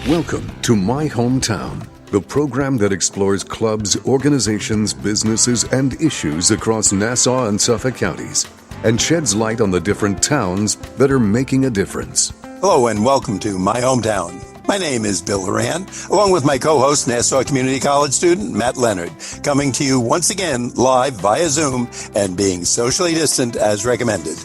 Welcome to My Hometown, the program that explores clubs, organizations, businesses, and issues across Nassau and Suffolk counties and sheds light on the different towns that are making a difference. Hello and welcome to My Hometown. My name is Bill Horan, along with my co-host, Nassau Community College student Matt Leonard, coming to you once again live via Zoom and being socially distant as recommended.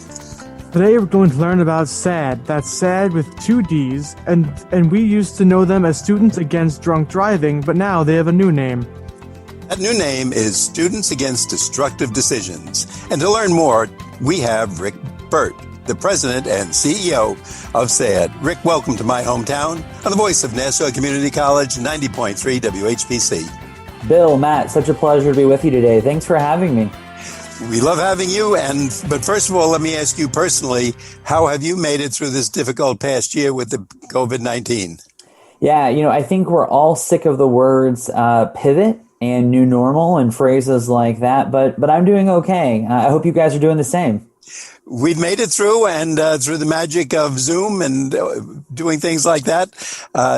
Today we're going to learn about SADD. That's SADD with two Ds, and we used to know them as Students Against Drunk Driving, but now they have a new name. That new name is Students Against Destructive Decisions. And to learn more, we have Rick Birt, the president and CEO of SADD. Rick, welcome to My Hometown on the voice of Nassau Community College, 90.3 WHPC. Bill, Matt, such a pleasure to be with you today. Thanks for having me. We love having you, but first of all, let me ask you personally, how have you made it through this difficult past year with the COVID-19? Yeah, I think we're all sick of the words pivot and new normal and phrases like that, but I'm doing okay. I hope you guys are doing the same. We've made it through, and through the magic of Zoom and doing things like that,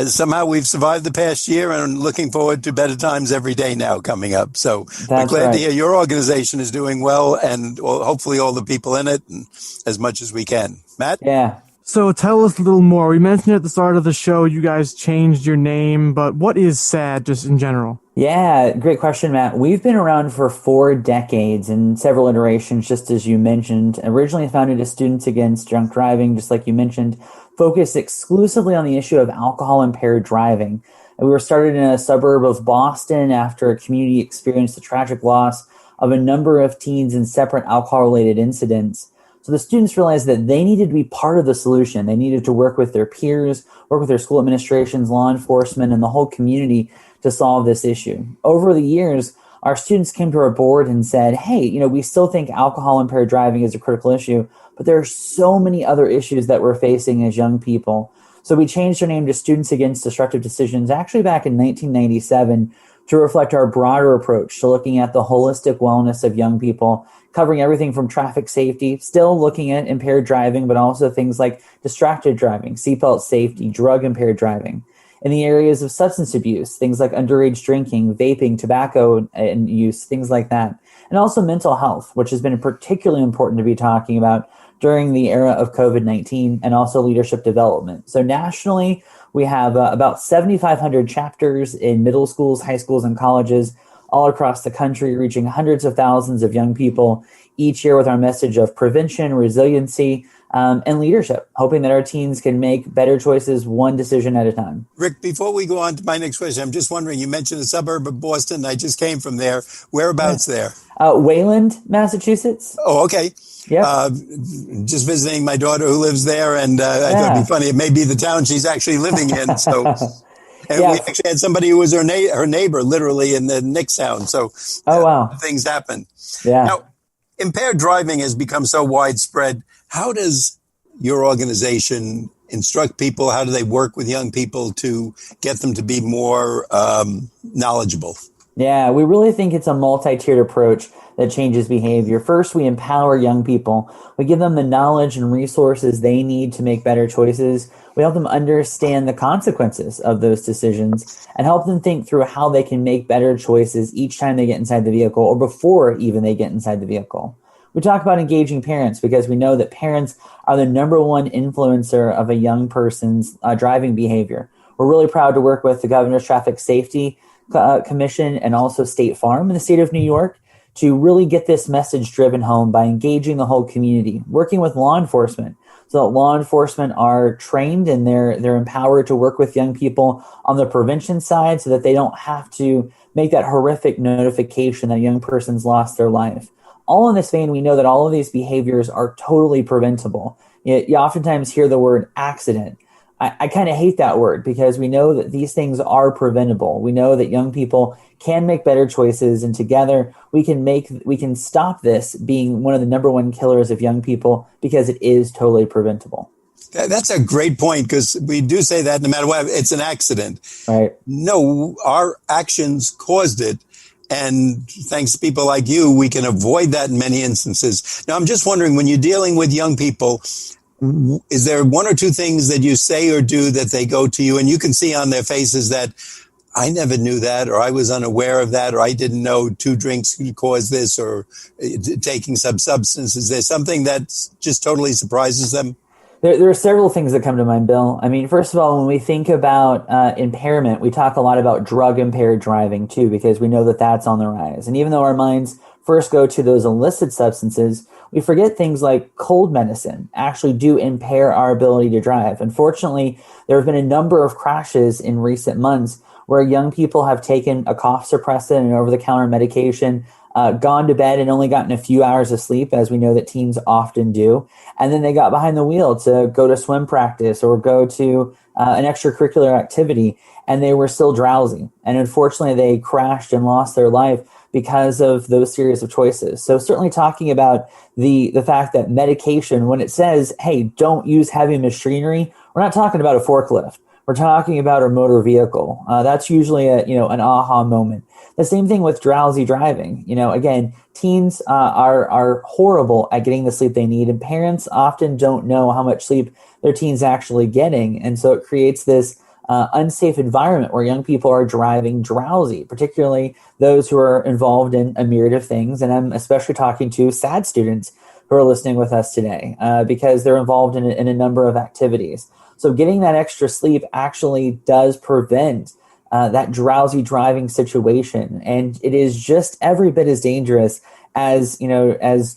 somehow we've survived the past year and looking forward to better times every day now coming up. So we're glad to hear your organization is doing well, and hopefully all the people in it, and as much as we can. Matt? Yeah. So tell us a little more. We mentioned at the start of the show you guys changed your name, but what is SADD just in general? Yeah, great question, Matt. We've been around for 4 decades in several iterations, just as you mentioned. Originally founded as Students Against Drunk Driving, just like you mentioned, focused exclusively on the issue of alcohol-impaired driving. And we were started in a suburb of Boston after a community experienced the tragic loss of a number of teens in separate alcohol-related incidents. So the students realized that they needed to be part of the solution. They needed to work with their peers, work with their school administrations, law enforcement, and the whole community to solve this issue. Over the years, our students came to our board and said, hey, we still think alcohol-impaired driving is a critical issue, but there are so many other issues that we're facing as young people. So we changed our name to Students Against Destructive Decisions, actually back in 1997, to reflect our broader approach to looking at the holistic wellness of young people, covering everything from traffic safety, still looking at impaired driving, but also things like distracted driving, seatbelt safety, drug-impaired driving. In the areas of substance abuse, things like underage drinking, vaping, tobacco and use, things like that. And also mental health, which has been particularly important to be talking about during the era of COVID-19, and also leadership development. So nationally, we have about 7,500 chapters in middle schools, high schools, and colleges all across the country, reaching hundreds of thousands of young people each year with our message of prevention, resiliency, and leadership, hoping that our teens can make better choices one decision at a time. Rick, before we go on to my next question, I'm just wondering, you mentioned a suburb of Boston. I just came from there. Whereabouts there? Wayland, Massachusetts. Oh, okay. Yeah. Just visiting my daughter who lives there, and I thought it'd be funny. It may be the town she's actually living in. So, and we actually had somebody who was her neighbor, literally in the next town. So, wow, things happen. Yeah. Now, impaired driving has become so widespread. How does your organization instruct people? How do they work with young people to get them to be more knowledgeable? Yeah, we really think it's a multi-tiered approach that changes behavior. First, we empower young people. We give them the knowledge and resources they need to make better choices. We help them understand the consequences of those decisions and help them think through how they can make better choices each time they get inside the vehicle or before even they get inside the vehicle. We talk about engaging parents because we know that parents are the number one influencer of a young person's driving behavior. We're really proud to work with the Governor's Traffic Safety Commission and also State Farm in the state of New York to really get this message driven home by engaging the whole community, working with law enforcement so that law enforcement are trained and they're empowered to work with young people on the prevention side so that they don't have to make that horrific notification that a young person's lost their life. All in this vein, we know that all of these behaviors are totally preventable. You oftentimes hear the word accident. I kind of hate that word because we know that these things are preventable. We know that young people can make better choices, and together we can stop this being one of the number one killers of young people because it is totally preventable. That's a great point, because we do say that no matter what, it's an accident. Right. No, our actions caused it. And thanks to people like you, we can avoid that in many instances. Now, I'm just wondering, when you're dealing with young people, is there one or two things that you say or do that they go to you and you can see on their faces that I never knew that, or I was unaware of that, or I didn't know 2 drinks could cause this, or taking some substance? Is there something that just totally surprises them? There are several things that come to mind, Bill. I mean, first of all, when we think about impairment, we talk a lot about drug-impaired driving, too, because we know that that's on the rise. And even though our minds first go to those illicit substances, we forget things like cold medicine actually do impair our ability to drive. Unfortunately, there have been a number of crashes in recent months where young people have taken a cough suppressant and over-the-counter medication, gone to bed and only gotten a few hours of sleep, as we know that teens often do. And then they got behind the wheel to go to swim practice or go to an extracurricular activity, and they were still drowsy. And unfortunately, they crashed and lost their life because of those series of choices. So certainly talking about the fact that medication, when it says, hey, don't use heavy machinery, we're not talking about a forklift. We're talking about a motor vehicle. That's usually an aha moment. The same thing with drowsy driving. Again, teens are horrible at getting the sleep they need, and parents often don't know how much sleep their teens actually getting. And so it creates this unsafe environment where young people are driving drowsy, particularly those who are involved in a myriad of things. And I'm especially talking to SADD students who are listening with us today because they're involved in a number of activities. So getting that extra sleep actually does prevent that drowsy driving situation. And it is just every bit as dangerous as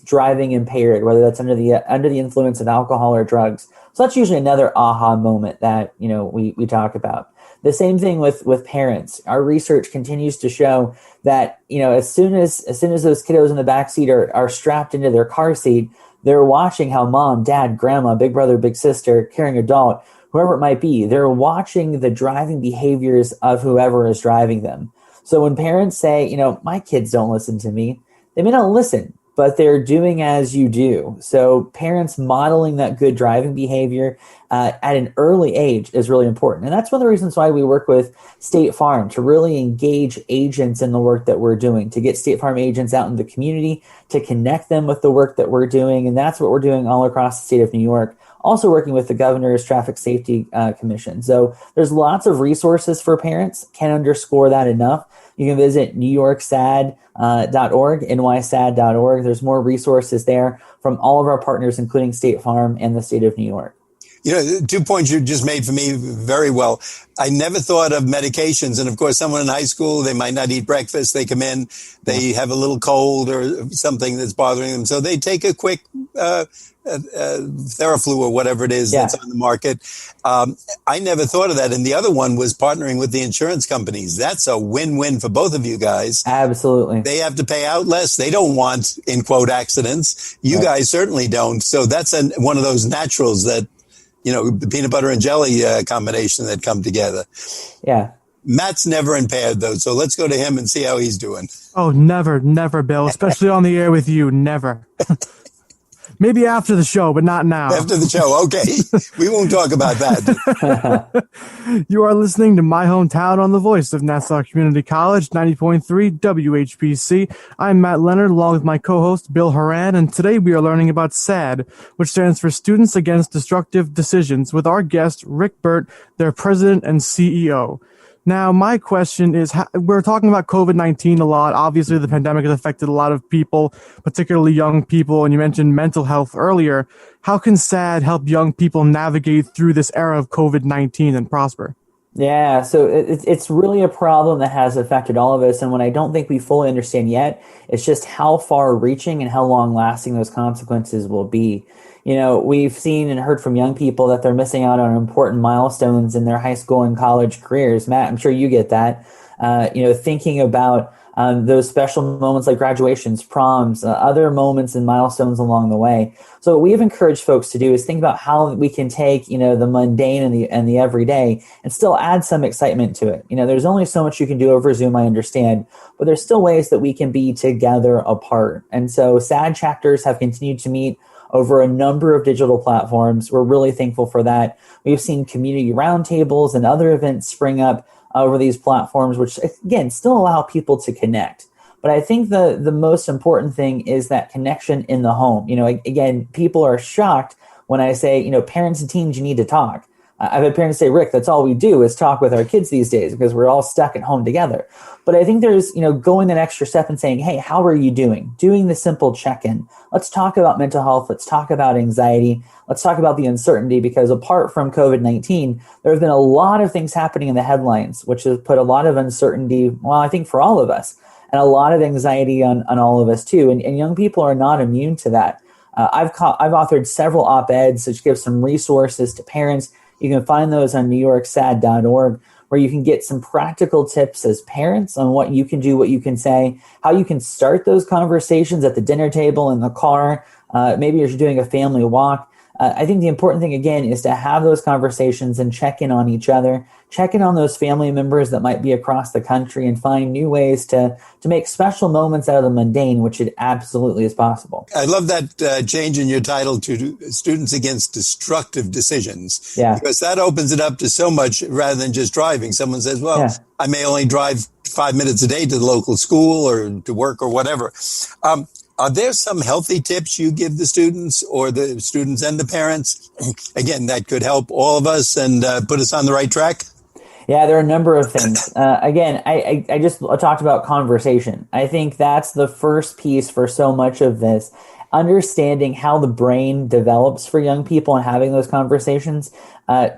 driving impaired, whether that's under the influence of alcohol or drugs. So that's usually another aha moment that, we talk about. The same thing with parents. Our research continues to show that, as soon as those kiddos in the backseat are strapped into their car seat, they're watching how mom, dad, grandma, big brother, big sister, caring adult, whoever it might be, they're watching the driving behaviors of whoever is driving them. So when parents say, my kids don't listen to me, they may not listen, but they're doing as you do. So parents modeling that good driving behavior at an early age is really important. And that's one of the reasons why we work with State Farm, to really engage agents in the work that we're doing, to get State Farm agents out in the community, to connect them with the work that we're doing. And that's what we're doing all across the state of New York. Also working with the Governor's Traffic Safety Commission. So there's lots of resources for parents. Can't underscore that enough. You can visit newyorksad.org, nysad.org. There's more resources there from all of our partners, including State Farm and the state of New York. 2 points you just made for me very well. I never thought of medications. And of course, someone in high school, they might not eat breakfast. They come in, they have a little cold or something that's bothering them. So they take a quick Theraflu or whatever it is that's on the market. I never thought of that. And the other one was partnering with the insurance companies. That's a win-win for both of you guys. Absolutely. They have to pay out less. They don't want, in quote, accidents. You guys certainly don't. So that's one of those naturals that, the peanut butter and jelly combination that come together. Yeah. Matt's never impaired, though, so let's go to him and see how he's doing. Oh, never, Bill, especially on the air with you, never. Maybe after the show, but not now. After the show, okay. We won't talk about that. You are listening to My Hometown on the voice of Nassau Community College, 90.3 WHPC. I'm Matt Leonard, along with my co-host, Bill Horan, and today we are learning about SADD, which stands for Students Against Destructive Decisions, with our guest, Rick Birt, their president and CEO. Now, my question is, we're talking about COVID-19 a lot. Obviously, the pandemic has affected a lot of people, particularly young people, and you mentioned mental health earlier. How can SADD help young people navigate through this era of COVID-19 and prosper? Yeah, so it's really a problem that has affected all of us. And what I don't think we fully understand yet is just how far-reaching and how long-lasting those consequences will be. We've seen and heard from young people that they're missing out on important milestones in their high school and college careers. Matt, I'm sure you get that. Thinking about those special moments like graduations, proms, other moments and milestones along the way. So what we have encouraged folks to do is think about how we can take, the mundane and the everyday and still add some excitement to it. There's only so much you can do over Zoom, I understand, but there's still ways that we can be together apart. And so SADD chapters have continued to meet over a number of digital platforms. We're really thankful for that. We've seen community roundtables and other events spring up over these platforms, which, again, still allow people to connect. But I think the most important thing is that connection in the home. Again, people are shocked when I say, parents and teens, you need to talk. I've had parents say, Rick, that's all we do is talk with our kids these days because we're all stuck at home together. But I think there's, going an extra step and saying, hey, how are you doing? Doing the simple check-in. Let's talk about mental health. Let's talk about anxiety. Let's talk about the uncertainty, because apart from COVID-19, there have been a lot of things happening in the headlines, which has put a lot of uncertainty, well, I think for all of us, and a lot of anxiety on all of us too. And young people are not immune to that. I've authored several op-eds which give some resources to parents. You can find those on NewYorkSADD.org, where you can get some practical tips as parents on what you can do, what you can say, how you can start those conversations at the dinner table, in the car, maybe you're doing a family walk. I think the important thing, again, is to have those conversations and check in on each other, check in on those family members that might be across the country, and find new ways to make special moments out of the mundane, which it absolutely is possible. I love that change in your title to Students Against Destructive Decisions, Yeah. because that opens it up to so much rather than just driving. Someone says, well, Yeah. I may only drive 5 minutes a day to the local school or to work or whatever. Are there some healthy tips you give the students, or the students and the parents? Again, that could help all of us and put us on the right track. Yeah, there are a number of things. Again, I just talked about conversation. I think that's the first piece for so much of this. Understanding how the brain develops for young people and having those conversations.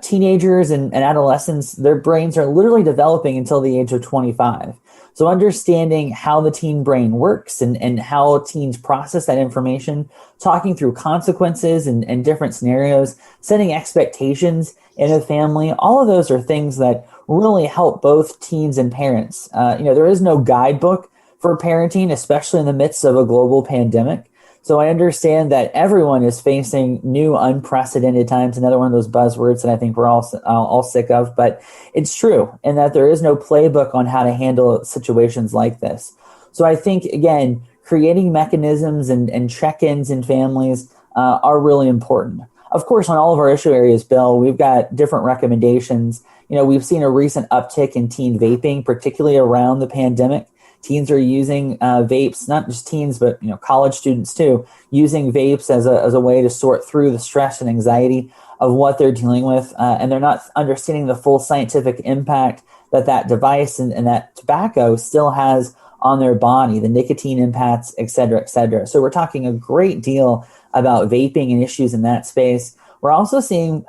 Teenagers and adolescents, their brains are literally developing until the age of 25. So understanding how the teen brain works and how teens process that information, talking through consequences and different scenarios, setting expectations in a family, all of those are things that really help both teens and parents. There is no guidebook for parenting, especially in the midst of a global pandemic. So I understand that everyone is facing new unprecedented times, another one of those buzzwords that I think we're all sick of, but it's true, and that there is no playbook on how to handle situations like this. So I think, again, creating mechanisms and check-ins in families are really important. Of course, on all of our issue areas, Bill, we've got different recommendations. We've seen a recent uptick in teen vaping, particularly around the pandemic. Teens are using vapes, not just teens, but college students too, using vapes as a way to sort through the stress and anxiety of what they're dealing with, and they're not understanding the full scientific impact that device and that tobacco still has on their body, the nicotine impacts, et cetera, et cetera. So we're talking a great deal about vaping and issues in that space. We're also seeing,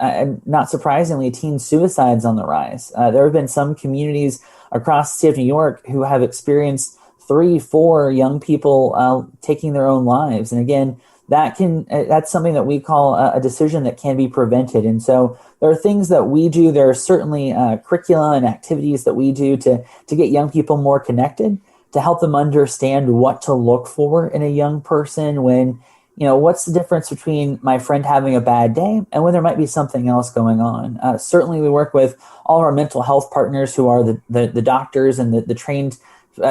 not surprisingly, teen suicides on the rise. There have been some communities across the state of New York who have experienced 3-4 young people taking their own lives. And again, that's something that we call a decision that can be prevented. And so there are things that we do. There are certainly curricula and activities that we do to get young people more connected, to help them understand what to look for in a young person when, what's the difference between my friend having a bad day and when there might be something else going on. Certainly we work with all of our mental health partners who are the doctors and the trained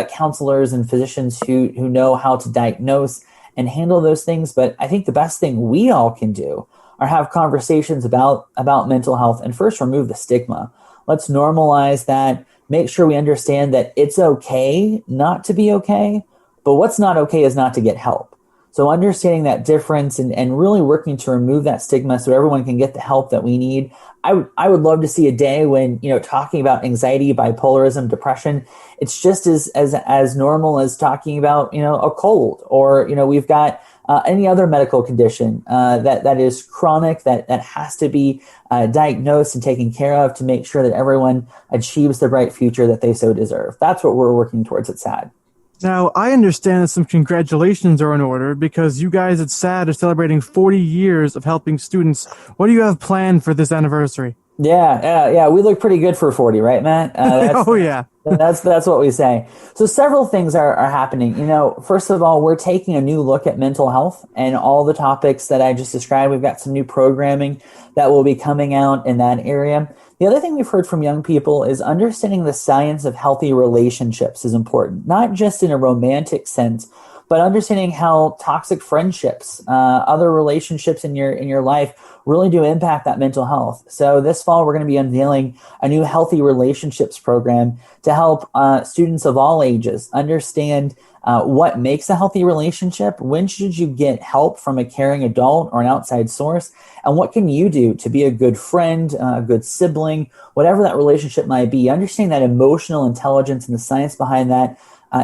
counselors and physicians who know how to diagnose and handle those things. But I think the best thing we all can do are have conversations about mental health and first remove the stigma. Let's normalize that, make sure we understand that it's okay not to be okay, but what's not okay is not to get help. So understanding that difference and really working to remove that stigma so everyone can get the help that we need. I would love to see a day when, talking about anxiety, bipolarism, depression, it's just as normal as talking about, a cold or, we've got any other medical condition that is chronic, that has to be diagnosed and taken care of to make sure that everyone achieves the bright future that they so deserve. That's what we're working towards at SADD. Now, I understand that some congratulations are in order because you guys at SADD are celebrating 40 years of helping students. What do you have planned for this anniversary? Yeah. We look pretty good for 40, right, Matt? Oh, yeah. That's what we say. So several things are happening. First of all, we're taking a new look at mental health and all the topics that I just described. We've got some new programming that will be coming out in that area. The other thing we've heard from young people is understanding the science of healthy relationships is important, not just in a romantic sense, but understanding how toxic friendships, other relationships in your life really do impact that mental health. So this fall, we're going to be unveiling a new healthy relationships program to help students of all ages understand what makes a healthy relationship, when should you get help from a caring adult or an outside source, and what can you do to be a good friend, a good sibling, whatever that relationship might be. Understanding that emotional intelligence and the science behind that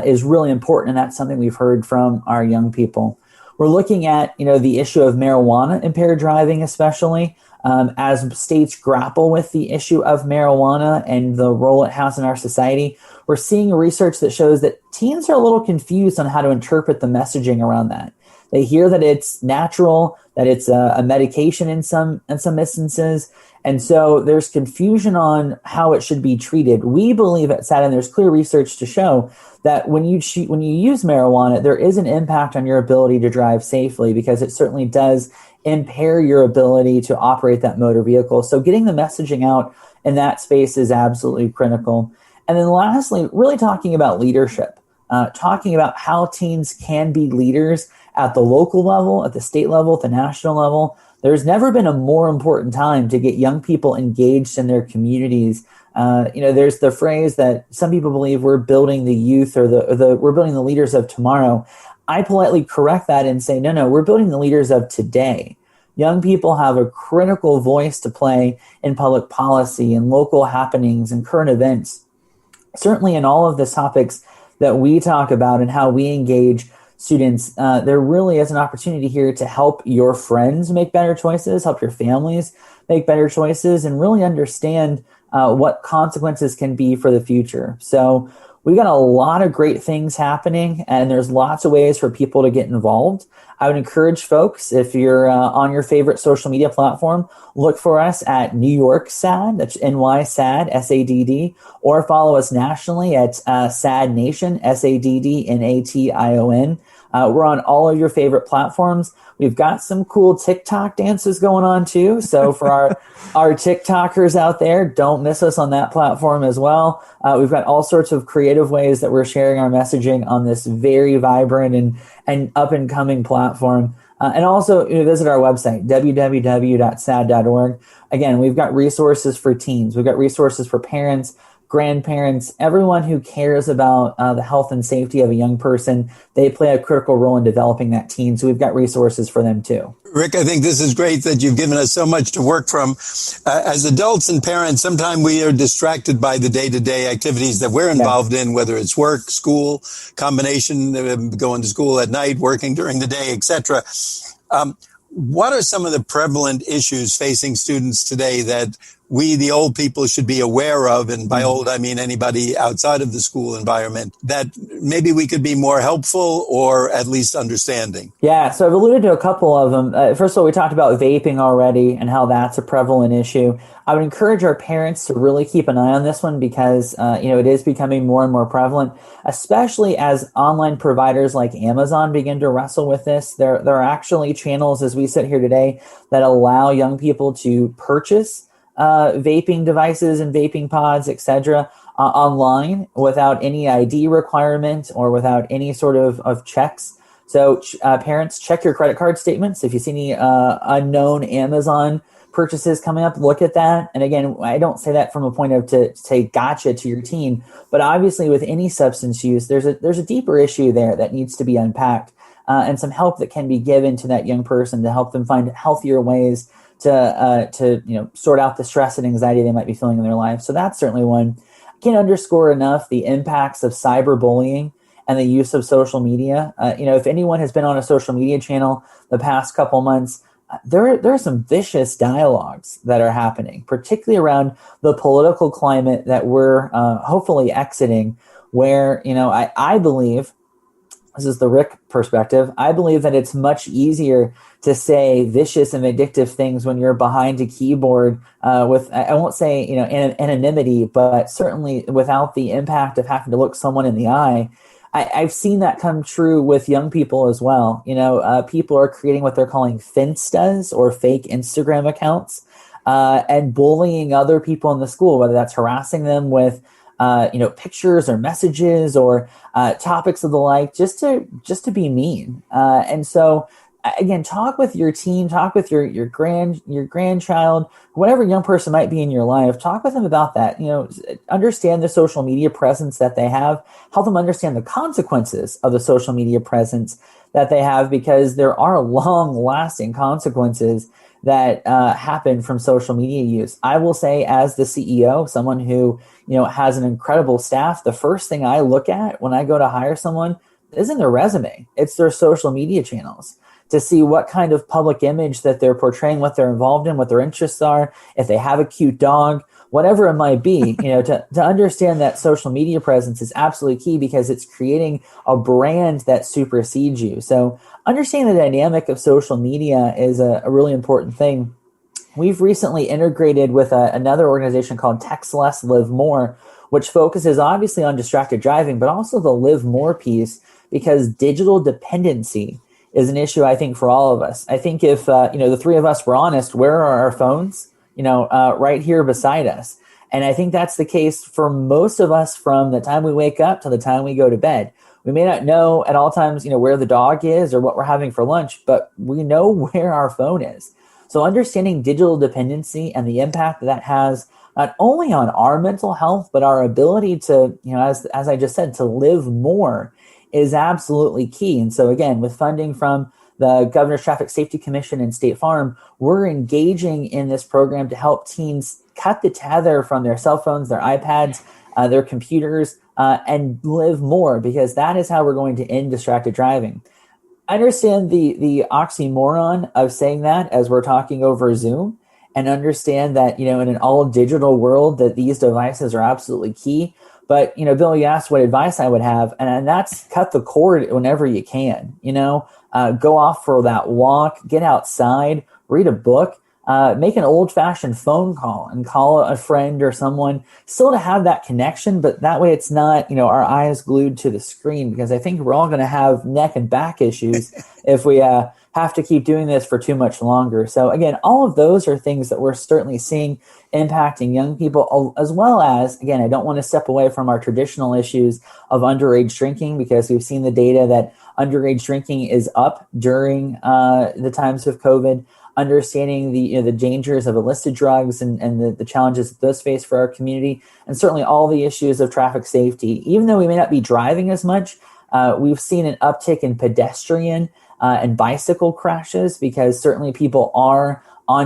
is really important, and that's something we've heard from our young people. We're looking at, the issue of marijuana impaired driving, especially as states grapple with the issue of marijuana and the role it has in our society. We're seeing research that shows that teens are a little confused on how to interpret the messaging around that. They hear that it's natural, that it's a medication in some instances, and so there's confusion on how it should be treated. We believe at SADD, and there's clear research to show that when you use marijuana, there is an impact on your ability to drive safely, because it certainly does impair your ability to operate that motor vehicle. So getting the messaging out in that space is absolutely critical. And then lastly, really talking about leadership, talking about how teens can be leaders at the local level, at the state level, at the national level. There's never been a more important time to get young people engaged in their communities. There's the phrase that some people believe we're building the youth, or we're building the leaders of tomorrow. I politely correct that and say, no, we're building the leaders of today. Young people have a critical voice to play in public policy and local happenings and current events. Certainly in all of the topics that we talk about and how we engage students, there really is an opportunity here to help your friends make better choices, help your families make better choices, and really understand what consequences can be for the future. So we got a lot of great things happening, and there's lots of ways for people to get involved. I would encourage folks, if you're on your favorite social media platform, look for us at New York SADD, that's NY SADD, SADD, or follow us nationally at SADD Nation, SADDNATION. We're on all of your favorite platforms. We've got some cool TikTok dances going on too. So for our TikTokers out there, don't miss us on that platform as well. We've got all sorts of creative ways that we're sharing our messaging on this very vibrant and up and coming platform. And also visit our website, www.sad.org. Again, we've got resources for teens. We've got resources for parents, grandparents, everyone who cares about the health and safety of a young person. They play a critical role in developing that teen. So we've got resources for them too. Rick, I think this is great that you've given us so much to work from. As adults and parents, sometimes we are distracted by the day-to-day activities that we're involved in, whether it's work, school, combination, going to school at night, working during the day, etc. What are some of the prevalent issues facing students today that we, the old people, should be aware of? And by old, I mean anybody outside of the school environment, that maybe we could be more helpful or at least understanding. Yeah, so I've alluded to a couple of them. First of all, we talked about vaping already and how that's a prevalent issue. I would encourage our parents to really keep an eye on this one, because it is becoming more and more prevalent, especially as online providers like Amazon begin to wrestle with this. There are actually channels, as we sit here today, that allow young people to purchase vaping devices and vaping pods, etc., online without any ID requirement or without any sort of checks. So parents, check your credit card statements. If you see any unknown Amazon purchases coming up, look at that. And again, I don't say that from a point of to say gotcha to your teen, but obviously with any substance use, there's a deeper issue there that needs to be unpacked, and some help that can be given to that young person to help them find healthier ways to sort out the stress and anxiety they might be feeling in their life. So that's certainly one. I can't underscore enough the impacts of cyberbullying and the use of social media. If anyone has been on a social media channel the past couple months, there are some vicious dialogues that are happening, particularly around the political climate that we're hopefully exiting, where, I believe, this is the Rick perspective, I believe that it's much easier to say vicious and vindictive things when you're behind a keyboard with, I won't say, anonymity, but certainly without the impact of having to look someone in the eye. I've seen that come true with young people as well. People are creating what they're calling finstas, or fake Instagram accounts, and bullying other people in the school, whether that's harassing them with pictures or messages or topics of the like, just to be mean. And so again, talk with your teen, talk with your grandchild, whatever young person might be in your life. Talk with them about that. Understand the social media presence that they have. Help them understand the consequences of the social media presence that they have, because there are long-lasting consequences that happen from social media use. I will say, as the CEO, someone who has an incredible staff, the first thing I look at when I go to hire someone isn't their resume; it's their social media channels, to see what kind of public image that they're portraying, what they're involved in, what their interests are, if they have a cute dog, whatever it might be. To understand that social media presence is absolutely key, because it's creating a brand that supersedes you. So understanding the dynamic of social media is a really important thing. We've recently integrated with another organization called Text Less, Live More, which focuses obviously on distracted driving, but also the live more piece, because digital dependency is an issue, I think, for all of us. I think if the three of us were honest, where are our phones? Right here beside us. And I think that's the case for most of us from the time we wake up to the time we go to bed. We may not know at all times, where the dog is or what we're having for lunch, but we know where our phone is. So understanding digital dependency and the impact that has not only on our mental health, but our ability to, as I just said, to live more is absolutely key. And so again, with funding from the Governor's Traffic Safety Commission and State Farm, we're engaging in this program to help teens cut the tether from their cell phones, their iPads, their computers, and live more, because that is how we're going to end distracted driving. I understand the oxymoron of saying that as we're talking over Zoom, and understand that, in an all digital world, that these devices are absolutely key. But, Bill, you asked what advice I would have, and that's cut the cord whenever you can. Go off for that walk, get outside, read a book, make an old-fashioned phone call and call a friend or someone, still to have that connection, but that way it's not, our eyes glued to the screen, because I think we're all going to have neck and back issues if we have to keep doing this for too much longer. So again, all of those are things that we're certainly seeing impacting young people, as well as, again, I don't want to step away from our traditional issues of underage drinking, because we've seen the data that underage drinking is up during the times of COVID. Understanding the dangers of illicit drugs and the challenges that those face for our community, and certainly all the issues of traffic safety. Even though we may not be driving as much, we've seen an uptick in pedestrian and bicycle crashes, because certainly people are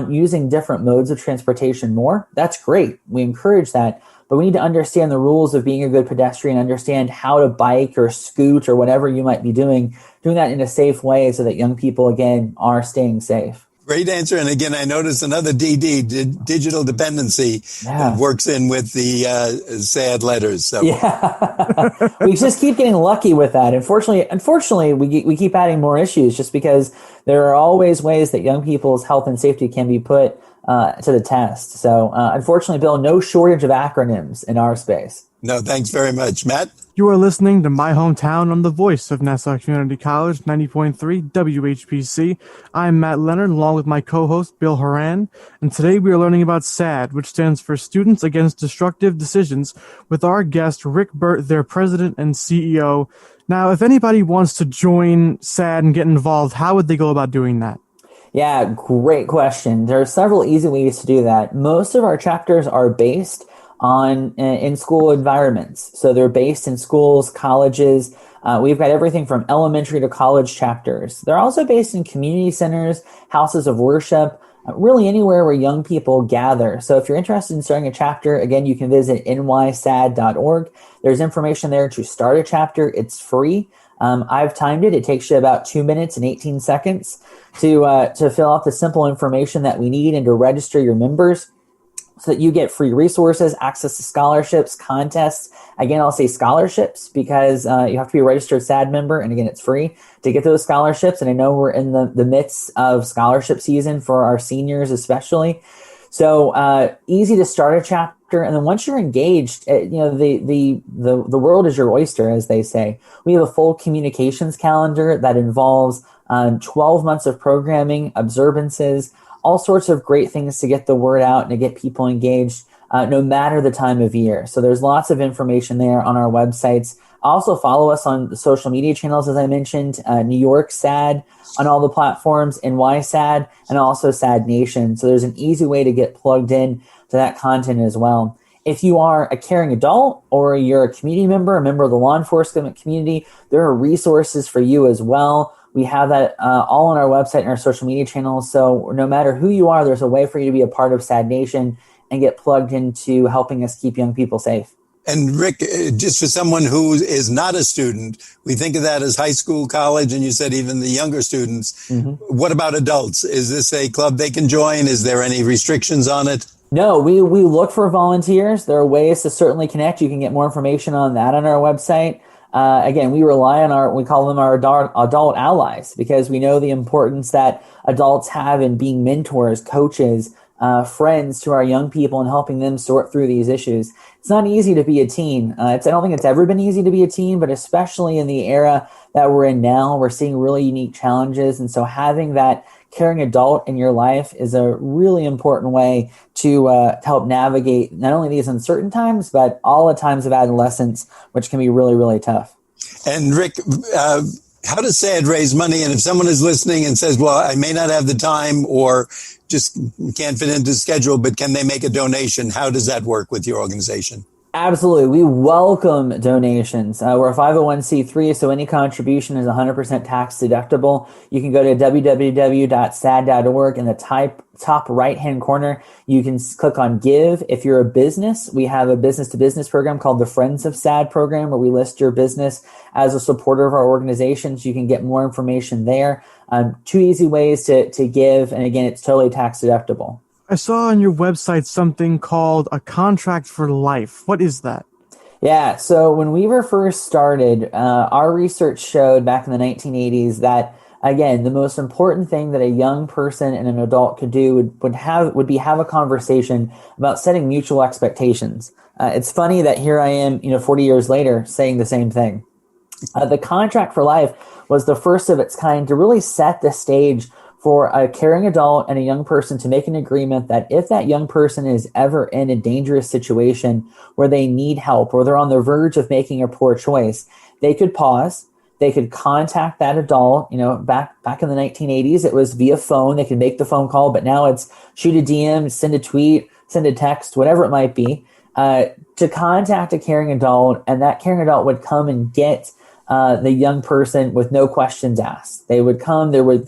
using different modes of transportation more. That's great. We encourage that. But we need to understand the rules of being a good pedestrian, understand how to bike or scoot or whatever you might be doing that in a safe way, so that young people, again, are staying safe. Great answer. And again, I noticed another digital dependency, works in with the SADD letters. So we just keep getting lucky with that. Unfortunately, we keep adding more issues, just because there are always ways that young people's health and safety can be put to the test. So unfortunately, Bill, no shortage of acronyms in our space. No, thanks very much. Matt? You are listening to My Hometown on the voice of Nassau Community College, 90.3 WHPC. I'm Matt Leonard, along with my co-host, Bill Horan, and today we are learning about SADD, which stands for Students Against Destructive Decisions, with our guest, Rick Birt, their president and CEO. Now, if anybody wants to join SADD and get involved, how would they go about doing that? Yeah, great question. There are several easy ways to do that. Most of our chapters are based on in-school environments. So they're based in schools, colleges. We've got everything from elementary to college chapters. They're also based in community centers, houses of worship, really anywhere where young people gather. So if you're interested in starting a chapter, again, you can visit nysadd.org. There's information there to start a chapter. It's free. I've timed it. It takes you about 2 minutes and 18 seconds to fill out the simple information that we need and to register your members, so that you get free resources, access to scholarships, contests. Again, I'll say scholarships, because you have to be a registered SADD member, and again, it's free to get those scholarships. And I know we're in the midst of scholarship season for our seniors especially. So easy to start a chapter, and then once you're engaged, the world is your oyster, as they say. We have a full communications calendar that involves 12 months of programming, observances, all sorts of great things to get the word out and to get people engaged. no matter the time of year. So there's lots of information there on our websites. Also follow us on the social media channels, as I mentioned, New York SADD on all the platforms, NY SADD, and also SADD Nation. So there's an easy way to get plugged in to that content as well. If you are a caring adult or you're a community member, a member of the law enforcement community, there are resources for you as well. We have that all on our website and our social media channels. So no matter who you are, there's a way for you to be a part of SADD Nation and get plugged into helping us keep young people safe. And Rick, just for someone who is not a student, we think of that as high school, college, and you said even the younger students. Mm-hmm. What about adults? Is this a club they can join? Is there any restrictions on it? No, we look for volunteers. There are ways to certainly connect. You can get more information on that on our website. Again, we rely on we call them our adult allies, because we know the importance that adults have in being mentors, coaches, friends to our young people and helping them sort through these issues. It's not easy to be a teen. I don't think it's ever been easy to be a teen, but especially in the era that we're in now, we're seeing really unique challenges. And so having that caring adult in your life is a really important way to help navigate not only these uncertain times, but all the times of adolescence, which can be really, really tough. And Rick, how does SADD raise money? And if someone is listening and says, well, I may not have the time or just can't fit into the schedule, but can they make a donation? How does that work with your organization? Absolutely. We welcome donations. We're a 501c3, so any contribution is 100% tax deductible. You can go to www.sadd.org. In the top right-hand corner, you can click on Give. If you're a business, we have a business-to-business program called the Friends of SADD program, where we list your business as a supporter of our organization, so you can get more information there. 2 easy ways to give, and again, it's totally tax deductible. I saw on your website something called a contract for life. What is that? Yeah, so when we were first started, our research showed back in the 1980s that, again, the most important thing that a young person and an adult could do would be have a conversation about setting mutual expectations. It's funny that here I am, 40 years later, saying the same thing. The contract for life was the first of its kind to really set the stage for a caring adult and a young person to make an agreement that if that young person is ever in a dangerous situation where they need help or they're on the verge of making a poor choice, they could pause. They could contact that adult. Back in the 1980s, it was via phone. They could make the phone call, but now it's shoot a DM, send a tweet, send a text, whatever it might be, to contact a caring adult, and that caring adult would come and get the young person with no questions asked. They would come. There would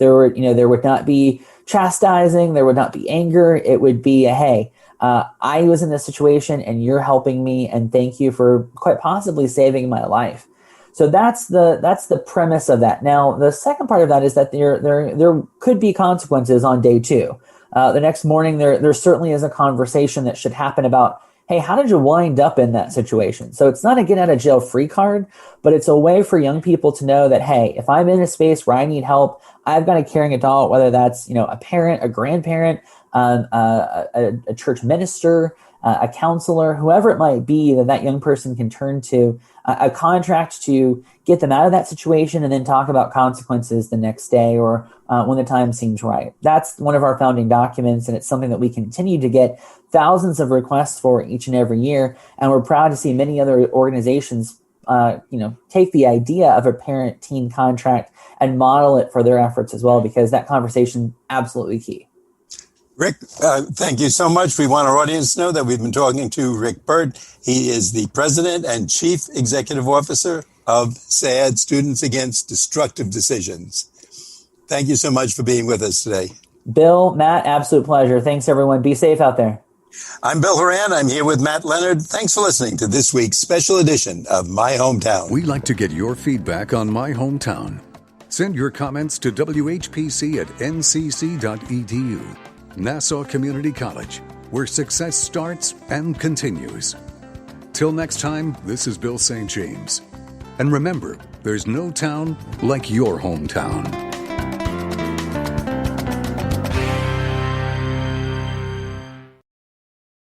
not be chastising. There would not be anger. It would be hey, I was in this situation and you're helping me, and thank you for quite possibly saving my life. So that's the premise of that. Now, the second part of that is that there could be consequences on day 2. The next morning, there certainly is a conversation that should happen about, hey, how did you wind up in that situation? So it's not a get out of jail free card, but it's a way for young people to know that, hey, if I'm in a space where I need help, I've got a caring adult, whether that's, a parent, a grandparent, a church minister, a counselor, whoever it might be that young person can turn to, a contract to get them out of that situation and then talk about consequences the next day or when the time seems right. That's one of our founding documents, and it's something that we continue to get thousands of requests for each and every year. And we're proud to see many other organizations, take the idea of a parent-teen contract and model it for their efforts as well, because that conversation absolutely key. Rick, thank you so much. We want our audience to know that we've been talking to Rick Birt. He is the president and chief executive officer of SADD, Students Against Destructive Decisions. Thank you so much for being with us today. Bill, Matt, absolute pleasure. Thanks, everyone. Be safe out there. I'm Bill Horan. I'm here with Matt Leonard. Thanks for listening to this week's special edition of My Hometown. We'd like to get your feedback on My Hometown. Send your comments to WHPC@ncc.edu. Nassau Community College, where success starts and continues. Till next time, this is Bill St. James. And remember, there's no town like your hometown.